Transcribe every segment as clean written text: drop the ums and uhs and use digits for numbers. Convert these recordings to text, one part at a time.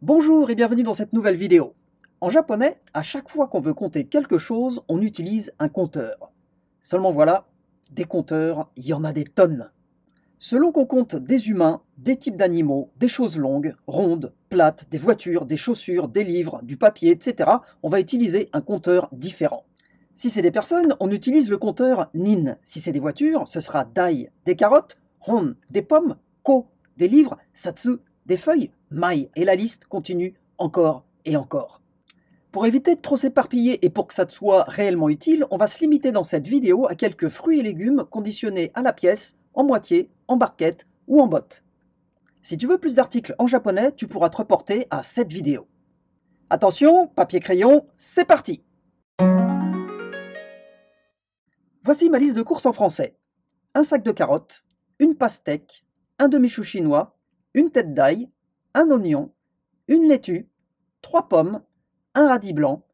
Bonjour et bienvenue dans cette nouvelle vidéo. En japonais, à chaque fois qu'on veut compter quelque chose, on utilise un compteur. Seulement voilà, des compteurs, il y en a des tonnes. Selon qu'on compte des humains, des types d'animaux, des choses longues, rondes, plates, des voitures, des chaussures, des livres, du papier, etc., on va utiliser un compteur différent. Si c'est des personnes, on utilise le compteur nin. Si c'est des voitures, ce sera dai. Des carottes, hon. Des pommes, ko. Des livres, satsu. Des feuilles, mai. Et la liste continue encore et encore. Pour éviter de trop s'éparpiller et pour que ça te soit réellement utile, on va se limiter dans cette vidéo à quelques fruits et légumes conditionnés à la pièce, en moitié, en barquette ou en botte. Si tu veux plus d'articles en japonais, tu pourras te reporter à cette vidéo. Attention, papier-crayon, c'est parti! Voici ma liste de courses en français. Un sac de carottes, une pastèque, un demi-chou chinois, une tête d'ail, un oignon, une laitue, 3 pommes, un radis blanc,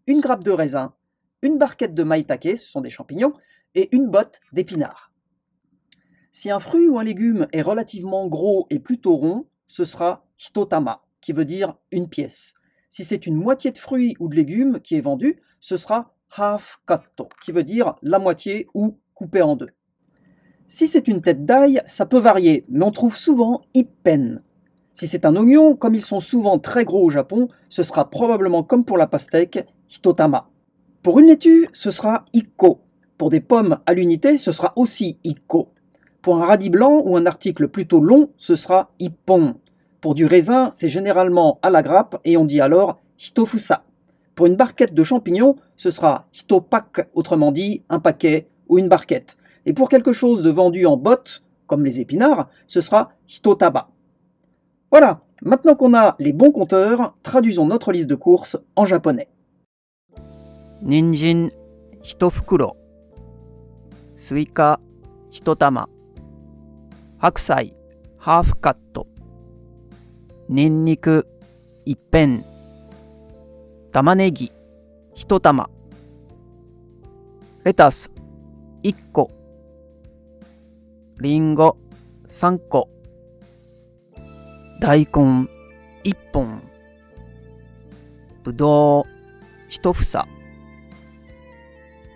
une grappe de raisin, une barquette de maïtake, ce sont des champignons, et une botte d'épinards. Si un fruit ou un légume est relativement gros et plutôt rond, ce sera hitotama, qui veut dire une pièce. Si c'est une moitié de fruit ou de légumes qui est vendu, ce sera half katto, qui veut dire la moitié ou coupé en deux. Si c'est une tête d'ail, ça peut varier, mais on trouve souvent ippen. Si c'est un oignon, comme ils sont souvent très gros au Japon, ce sera probablement comme pour la pastèque, hitotama. Pour une laitue, ce sera ikko. Pour des pommes à l'unité, ce sera aussi ikko. Pour un radis blanc ou un article plutôt long, ce sera ippon. Pour du raisin, c'est généralement à la grappe et on dit alors hitofusa. Pour une barquette de champignons, ce sera hitopak, autrement dit un paquet ou une barquette. Et pour quelque chose de vendu en botte, comme les épinards, ce sera hitotaba. Voilà, maintenant qu'on a les bons compteurs, traduisons notre liste de courses en japonais. 人参1袋、スイカ1玉、白菜ハーフカット、ニンニク1片、玉ねぎ1玉、レタス1個、リンゴ3個、大根1本、ぶどう1房、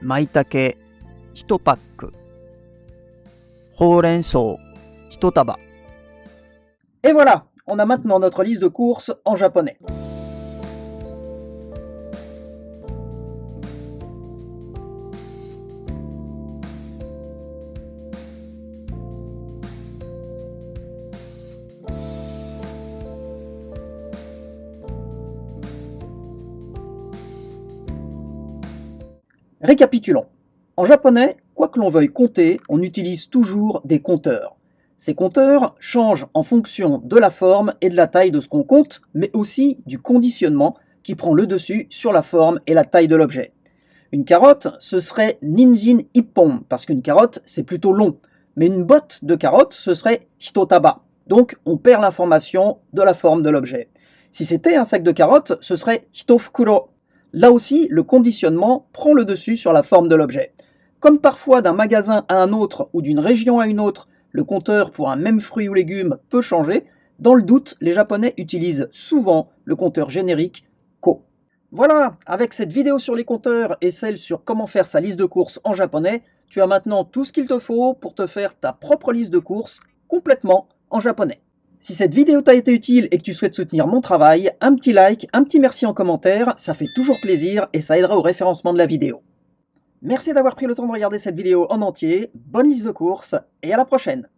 舞茸1パック、ほうれん草1束。 Et voilà, on a maintenant notre liste de courses en japonais. Récapitulons. En japonais, quoi que l'on veuille compter, on utilise toujours des compteurs. Ces compteurs changent en fonction de la forme et de la taille de ce qu'on compte, mais aussi du conditionnement qui prend le dessus sur la forme et la taille de l'objet. Une carotte, ce serait ninjin ippon, parce qu'une carotte, c'est plutôt long. Mais une botte de carottes, ce serait hitotaba. Donc, on perd l'information de la forme de l'objet. Si c'était un sac de carottes, ce serait hitofukuro. Là aussi, le conditionnement prend le dessus sur la forme de l'objet. Comme parfois d'un magasin à un autre ou d'une région à une autre, le compteur pour un même fruit ou légume peut changer, dans le doute, les Japonais utilisent souvent le compteur générique Ko. Voilà, avec cette vidéo sur les compteurs et celle sur comment faire sa liste de courses en japonais, tu as maintenant tout ce qu'il te faut pour te faire ta propre liste de courses complètement en japonais. Si cette vidéo t'a été utile et que tu souhaites soutenir mon travail, un petit like, un petit merci en commentaire, ça fait toujours plaisir et ça aidera au référencement de la vidéo. Merci d'avoir pris le temps de regarder cette vidéo en entier, bonne liste de courses et à la prochaine!